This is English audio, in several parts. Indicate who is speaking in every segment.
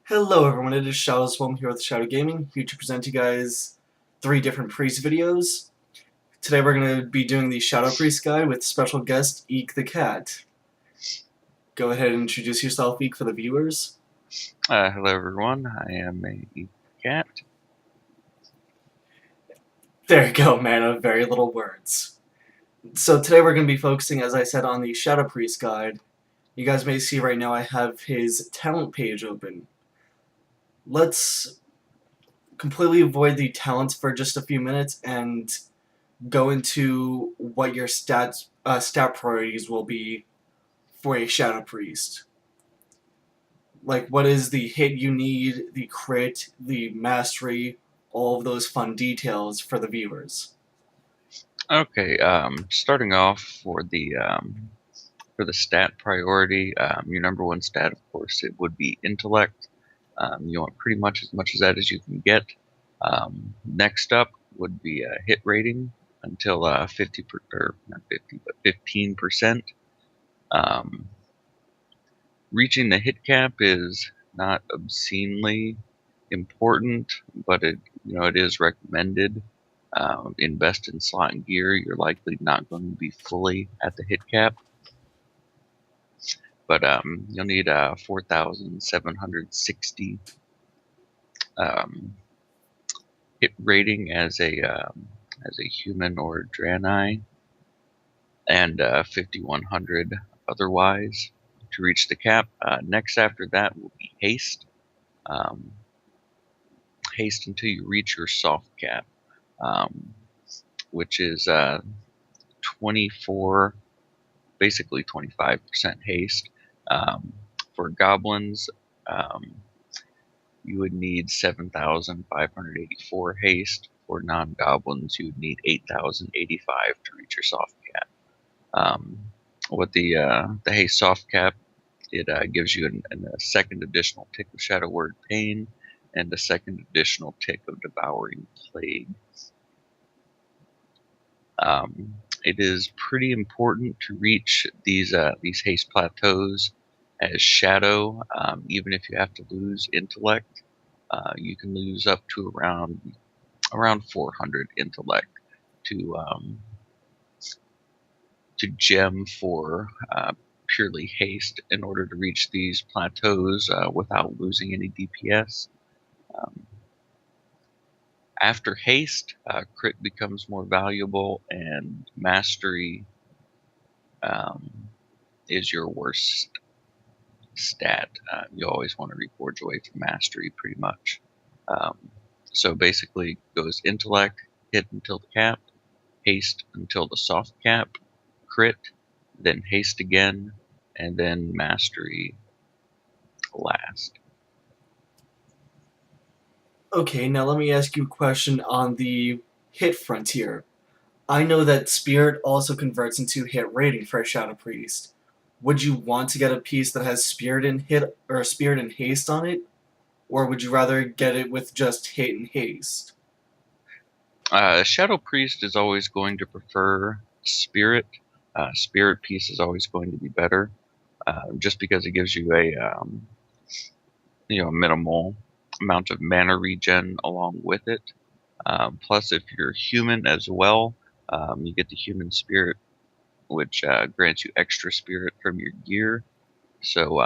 Speaker 1: Hello everyone, it is Shadow here with Shadow Gaming, here to present you guys 3 different priest videos. Today we're going to be doing the Shadow Priest guide with special guest Eek the Cat. Go ahead and introduce yourself, Eek, for the viewers.
Speaker 2: Hello everyone, I am a cat.
Speaker 1: There you go, man of very little words. So today we're going to be focusing, as I said, on the Shadow Priest guide. You guys may see right now I have his talent page open. Let's completely avoid the talents for just a few minutes and go into what your stat priorities will be for a Shadow Priest. Like, what is the hit you need, the crit, the mastery, all of those fun details for the viewers.
Speaker 2: Okay, starting off for the stat priority, your number one stat, of course, it would be intellect. You want pretty much as that as you can get. Next up would be hit rating until or not 50, but 15%. Reaching the hit cap is not obscenely important, but it is recommended. Invest in slot and gear. You're likely not going to be fully at the hit cap, but you'll need 4,760 um, hit rating as a human or Draenei, and 5,100 otherwise to reach the cap. Next after that will be haste. Um, Haste until you reach your soft cap, um, which is 24, basically 25% haste. Um, for goblins, um, you would need 7,584 haste. For non-goblins, you would need 8,085 to reach your soft cap. What the haste soft cap, it gives you a second additional tick of Shadow Word Pain and a second additional tick of Devouring Plague. It is pretty important to reach these haste plateaus as Shadow. Even if you have to lose intellect, you can lose up to around 400 intellect to gem for purely haste in order to reach these plateaus without losing any DPS. Um, After haste, crit becomes more valuable, and mastery um, is your worst stat. You always want to reforge away from mastery, pretty much. Um, so basically, goes intellect, hit until the cap, haste until the soft cap, crit, then haste again, and then mastery last.
Speaker 1: Okay, now let me ask you a question on the hit frontier. I know that Spirit also converts into hit rating for a Shadow Priest. Would you want to get a piece that has Spirit and hit or Spirit and haste on it, or would you rather get it with just hit and haste?
Speaker 2: Shadow Priest is always going to prefer Spirit. Spirit piece is always going to be better, just because it gives you a minimal amount of mana regen along with it. Plus, if you're human as well, you get the human spirit, which grants you extra spirit from your gear. So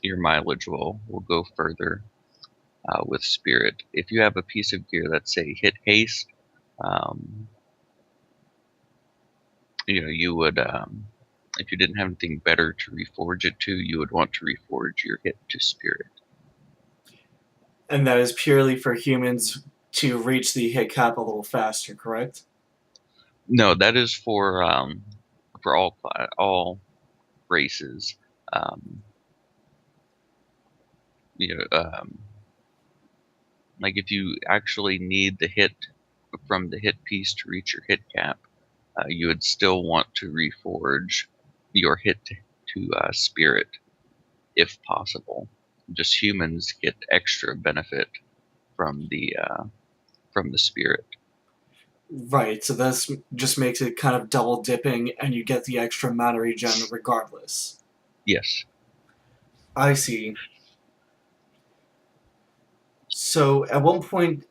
Speaker 2: your mileage will go further with spirit. If you have a piece of gear that say hit haste, um, you would if you didn't have anything better to reforge it to, you would want to reforge your hit to spirit.
Speaker 1: And that is purely for humans to reach the hit cap a little faster, correct?
Speaker 2: No, that is for all races. Um, you know, um, like if you actually need the hit from the hit piece to reach your hit cap, you would still want to reforge your hit to spirit if possible. Just humans get extra benefit from the spirit.
Speaker 1: Right, so this just makes it kind of double dipping, and you get the extra mana regen regardless.
Speaker 2: Yes.
Speaker 1: I see. So at one point,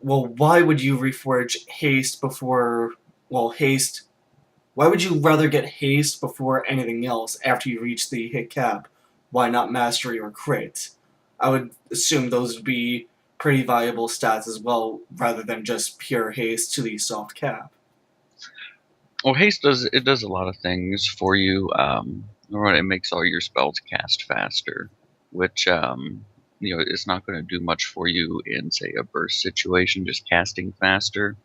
Speaker 1: well, why would you reforge haste before, well, haste? Why would you rather get haste before anything else after you reach the hit cap? Why not mastery or crit? I would assume those would be pretty valuable stats as well, rather than just pure haste to the soft cap.
Speaker 2: Well, haste does a lot of things for you. Number one, it makes all your spells cast faster, which it's not going to do much for you in say a burst situation, just casting faster.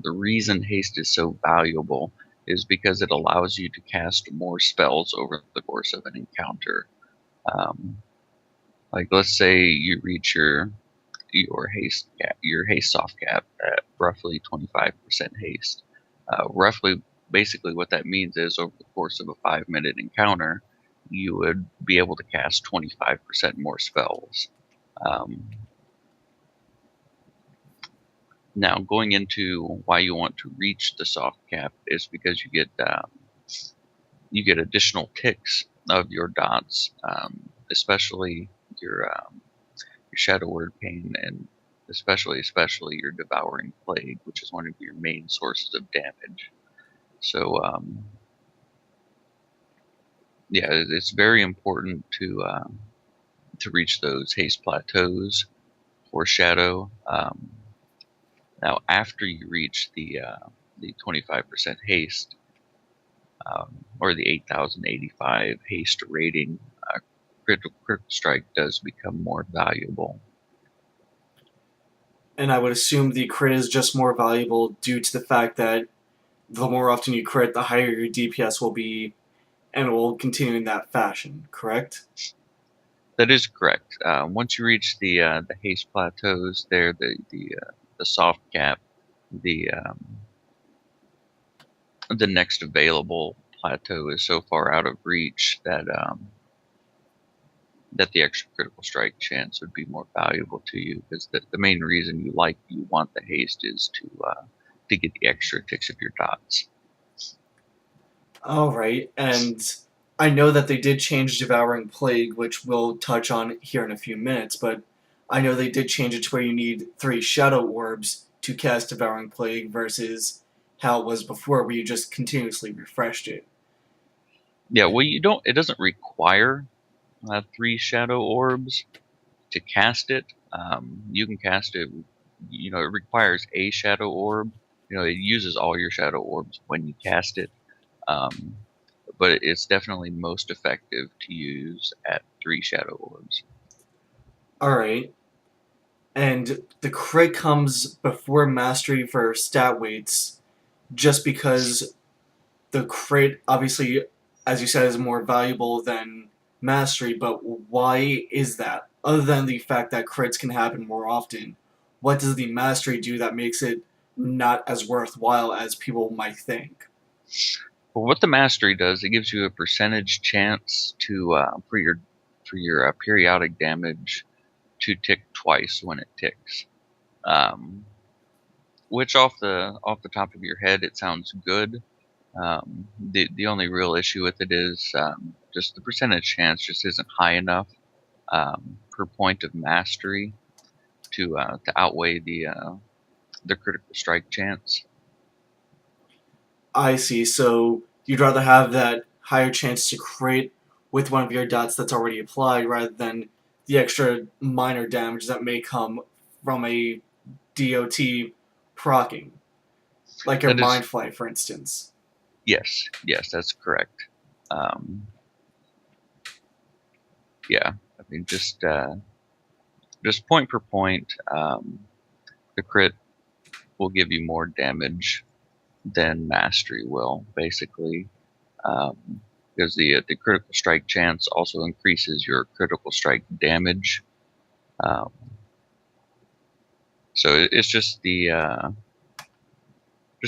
Speaker 2: The reason haste is so valuable is because it allows you to cast more spells over the course of an encounter. Um, like let's say you reach your haste soft cap at roughly 25% haste. Roughly, basically, what that means is over the course of a 5-minute encounter, you would be able to cast 25% more spells. Um, Now, going into why you want to reach the soft cap is because you get additional ticks of your dots, especially your your Shadow Word Pain, and especially your Devouring Plague, which is one of your main sources of damage. So, yeah, it's very important to reach those haste plateaus for Shadow. Now, after you reach the 25% haste, or the 8,085 haste rating, critical strike does become more valuable.
Speaker 1: And I would assume the crit is just more valuable due to the fact that the more often you crit, the higher your DPS will be, and it will continue in that fashion, correct?
Speaker 2: That is correct. Once you reach the haste plateaus, there the soft cap, the the next available plateau is so far out of reach that the extra critical strike chance would be more valuable to you, because the main reason you want the haste is to get the extra ticks of your dots.
Speaker 1: All right, and I know that they did change Devouring Plague, which we'll touch on here in a few minutes, but I know they did change it to where you need 3 Shadow Orbs to cast Devouring Plague versus how it was before, where you just continuously refreshed it.
Speaker 2: Yeah, well, you don't. It doesn't require 3 shadow orbs to cast it. You can cast it. It requires a shadow orb. It uses all your shadow orbs when you cast it. Um, but it's definitely most effective to use at 3 shadow orbs.
Speaker 1: All right, and the crit comes before Mastery for stat weights, just because the crit, obviously, as you said, is more valuable than mastery, but why is that? Other than the fact that crits can happen more often, what does the mastery do that makes it not as worthwhile as people might think?
Speaker 2: Well, what the mastery does, it gives you a percentage chance to for your periodic damage to tick twice when it ticks. Um, which off the top of your head, it sounds good. The only real issue with it is just the percentage chance just isn't high enough per point of mastery to outweigh the critical strike chance.
Speaker 1: I see, so you'd rather have that higher chance to crit with one of your dots that's already applied rather than the extra minor damage that may come from a DOT procking, like your
Speaker 2: That is
Speaker 1: Mind Flight, for instance.
Speaker 2: yes, that's correct. Um, yeah, I mean just point per point, the crit will give you more damage than mastery will, basically. Um, because the critical strike chance also increases your critical strike damage. Um, so it's just the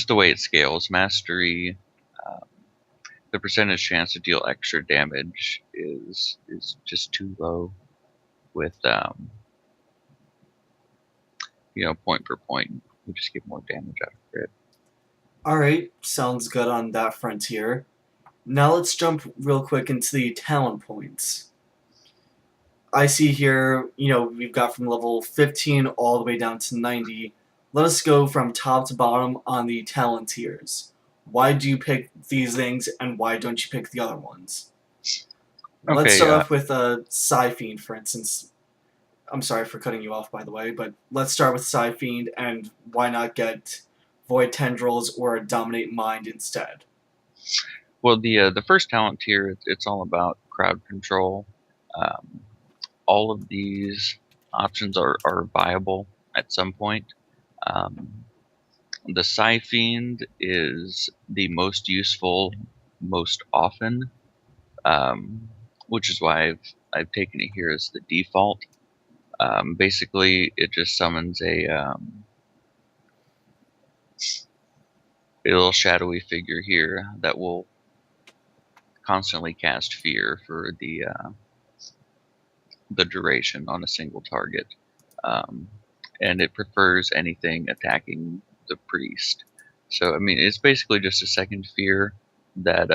Speaker 2: way it scales. Mastery, um, the percentage chance to deal extra damage is just too low. With point per point, you just get more damage out of crit.
Speaker 1: Alright, sounds good on that frontier. Now let's jump real quick into the talent points. I see here, we've got from level 15 all the way down to 90. Let us go from top to bottom on the talent tiers. Why do you pick these things, and why don't you pick the other ones? Let's
Speaker 2: Okay,
Speaker 1: start off with Psyfiend, for instance. I'm sorry for cutting you off, by the way, but let's start with Psyfiend, and why not get Void Tendrils or Dominate Mind instead?
Speaker 2: well, the first talent tier, it's all about crowd control. Um, all of these options are viable at some point. Um, the Fiend is the most useful most often, um, which is why I've taken it here as the default. Basically, it just summons a little shadowy figure here that will constantly cast fear for the duration on a single target. Um, and it prefers anything attacking the priest. So, I mean, it's basically just a second fear that,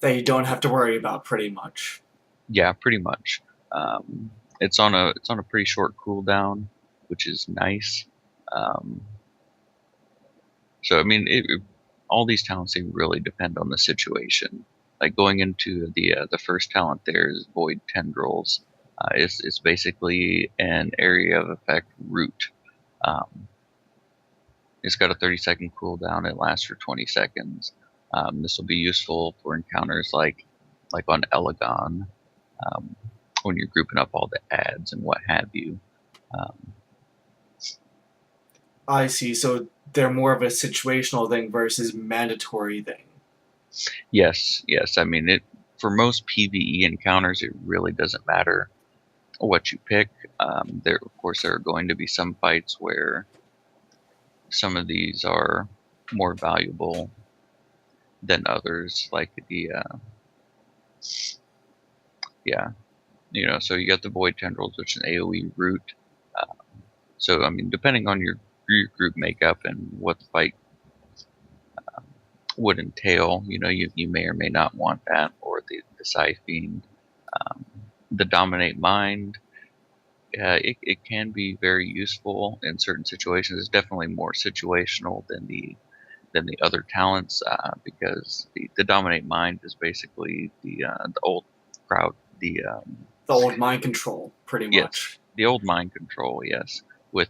Speaker 1: That you don't have to worry about, pretty much.
Speaker 2: yeah, pretty much. It's on a pretty short cooldown, which is nice. Um, so, I mean, all these talents they really depend on the situation. Like going into the first talent, there's Void Tendrils. It's basically an area of effect root. Um, it's got a 30-second cooldown. It lasts for 20 seconds. This will be useful for encounters like on Elegon, um, when you're grouping up all the ads and what have you. Um,
Speaker 1: I see. So they're more of a situational thing versus mandatory thing.
Speaker 2: yes, yes. I mean, it for most PvE encounters, it really doesn't matter what you pick. Of course, there are going to be some fights where some of these are more valuable than others, like yeah, so you got the Void Tendrils, which is an AoE root. Uh, so, I mean, depending on your group makeup and what the fight would entail, you may or may not want that, or the Scythe. Um, the Dominate Mind, it can be very useful in certain situations. It's definitely more situational than the other talents, because the Dominate Mind is basically the old crowd,
Speaker 1: The old mind control, pretty
Speaker 2: yes,
Speaker 1: much.
Speaker 2: the old mind control, yes, with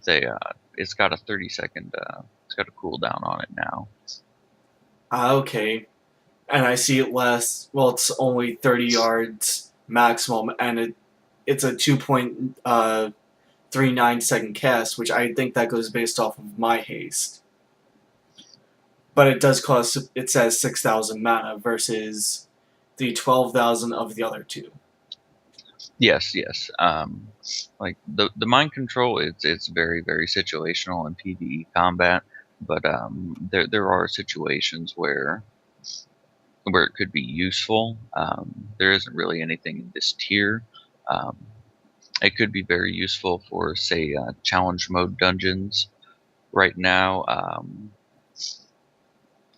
Speaker 2: it's got a 30-second, it's got a cooldown on it now.
Speaker 1: Okay. And I see it less. Well, it's only 30 yards maximum, and it's a 2.39 second cast, which I think that goes based off of my haste. But it does cost. It says 6,000 mana versus the 12,000 of the other two.
Speaker 2: Yes, yes. Like the mind control, it's very very situational in PvE combat, but there are situations where it could be useful. There isn't really anything in this tier. Um, it could be very useful for say challenge mode dungeons. Right now,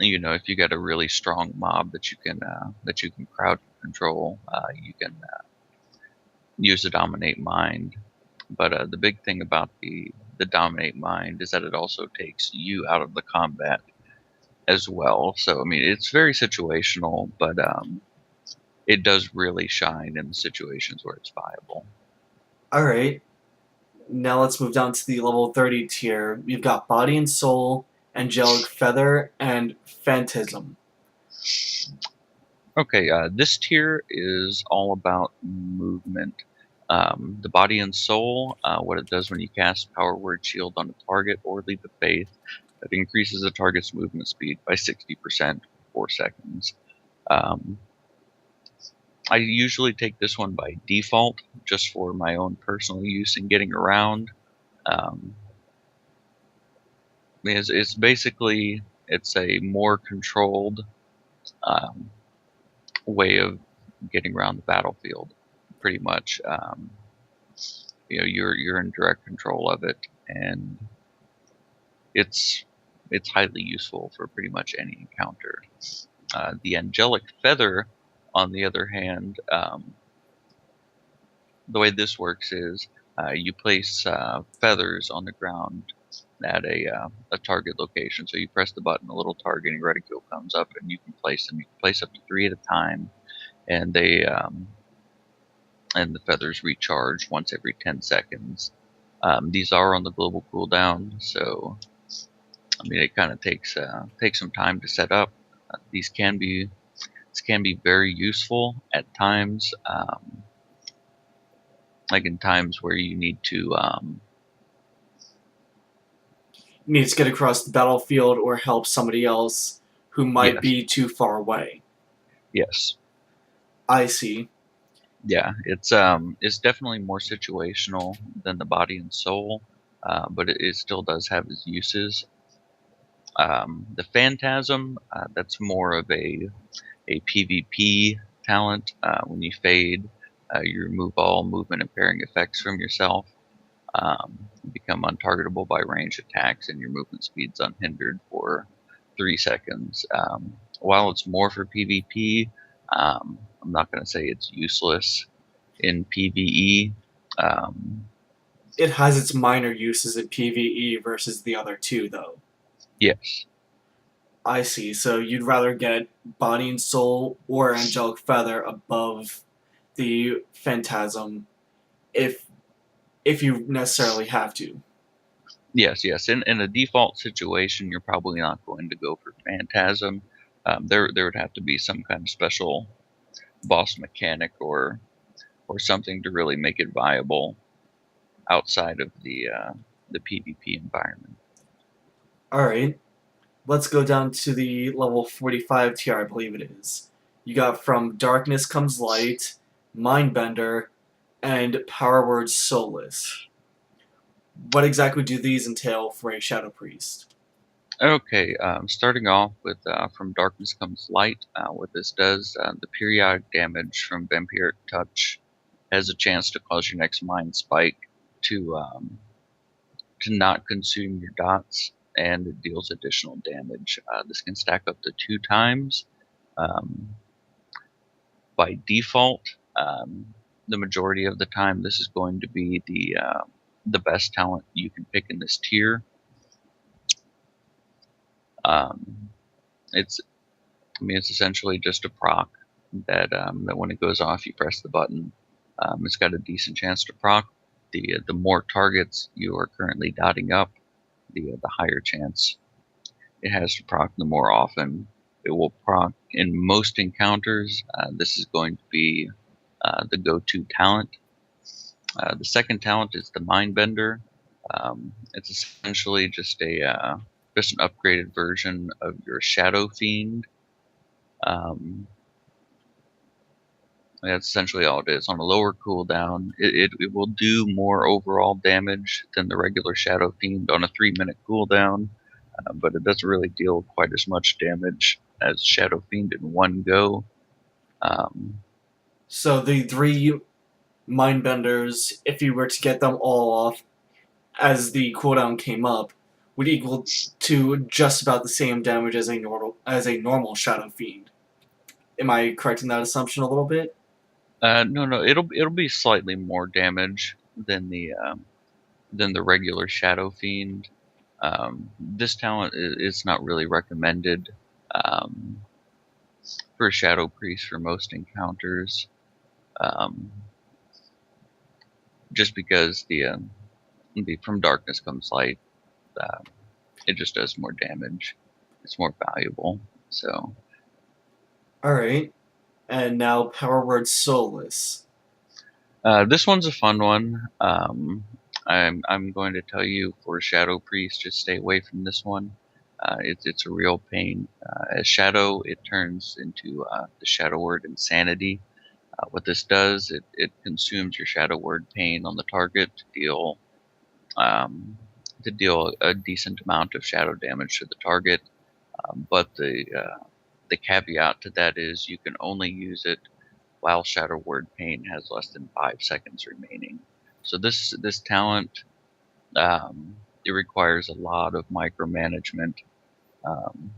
Speaker 2: if you got a really strong mob that you can crowd control, you can use the dominate mind. But the big thing about the dominate mind is that it also takes you out of the combat as well. So I mean, it's very situational, but it does really shine in the situations where it's viable.
Speaker 1: Alright, now let's move down to the level 30 tier. We've got Body and Soul, Angelic Feather, and Phantasm.
Speaker 2: Okay, this tier is all about movement. The body and soul, what it does when you cast Power Word Shield on a target or Leap of Faith, it increases the target's movement speed by 60% for 4 seconds. Um, I usually take this one by default, just for my own personal use in getting around. Um, it's basically it's a more controlled um, way of getting around the battlefield, pretty much. You're in direct control of it, and it's it's highly useful for pretty much any encounter. The angelic feather, on the other hand, the way this works is you place feathers on the ground at a target location. So you press the button, a little target and reticule comes up, and you can place them. You can place up to 3 at a time, and and the feathers recharge once every 10 seconds. These are on the global cooldown, so I mean it kind of takes some time to set up. These can be very useful at times, like in times where you need to.
Speaker 1: Needs to get across the battlefield or help somebody else who might
Speaker 2: Yes,
Speaker 1: be too far away.
Speaker 2: yes,
Speaker 1: I see.
Speaker 2: yeah. It's definitely more situational than the body and soul, but it still does have its uses. The phantasm, that's more of a PvP talent. When you fade, you remove all movement impairing effects from yourself. You become untargetable by ranged attacks, and your movement speed's unhindered for 3 seconds. While it's more for PvP, I'm not going to say it's useless in PvE. Um,
Speaker 1: It has its minor uses in PvE versus the other two, though.
Speaker 2: yes,
Speaker 1: I see. So you'd rather get Body and Soul or Angelic Feather above the Phantasm if you necessarily have to.
Speaker 2: yes, yes. In a default situation, you're probably not going to go for Phantasm. There would have to be some kind of special boss mechanic or something to really make it viable outside of the PvP environment.
Speaker 1: Alright, let's go down to the level 45 tier, I believe it is. You got From Darkness Comes Light, Mindbender, and Power Word Soulless. What exactly do these entail for a Shadow Priest?
Speaker 2: Okay, starting off with From Darkness Comes Light. What this does, the periodic damage from Vampiric Touch has a chance to cause your next Mind Spike to not consume your dots, and it deals additional damage. This can stack up to 2 times. Um, by default, the majority of the time, this is going to be the best talent you can pick in this tier. Um, it's I mean, it's essentially just a proc that when it goes off, you press the button. It's got a decent chance to proc. The more targets you are currently dotting up, the higher chance it has to proc. The more often it will proc. In most encounters, this is going to be the go-to talent. The second talent is the Mindbender. It's essentially just an upgraded version of your Shadow Fiend. Um, That's essentially all it is. On a lower cooldown, it will do more overall damage than the regular Shadow Fiend on a 3-minute cooldown, but it doesn't really deal quite as much damage as Shadow Fiend in one go. Um,
Speaker 1: So the three Mindbenders, if you were to get them all off as the cooldown came up, would equal to just about the same damage as a normal Shadow Fiend. Am I correct in that assumption a little bit?
Speaker 2: no, no, it'll be slightly more damage than the regular Shadow Fiend. This talent is not really recommended um, for Shadow Priest for most encounters. Um, just because the From Darkness Comes Light, uh, it just does more damage. It's more valuable. So
Speaker 1: Alright. And now Power Word Soulless.
Speaker 2: this one's a fun one. I'm going to tell you for Shadow Priest, just stay away from this one. It's a real pain. As Shadow, it turns into the Shadow Word Insanity. What this does, it consumes your Shadow Word Pain on the target um, to deal a decent amount of shadow damage to the target. But the caveat to that is you can only use it while Shadow Word Pain has less than 5 seconds remaining. So this talent, it requires a lot of micromanagement, um,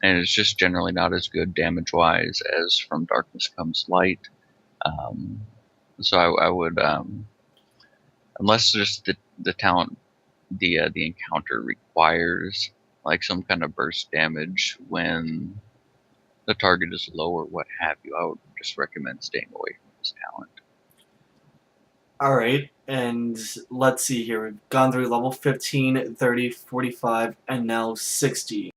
Speaker 2: and it's just generally not as good damage wise as From Darkness Comes Light. Um, So I would, unless just the talent, the encounter requires like some kind of burst damage when the target is low or what have you, I would just recommend staying away from this talent.
Speaker 1: Alright, and let's see here. We've gone through level 15, 30, 45, and now 60.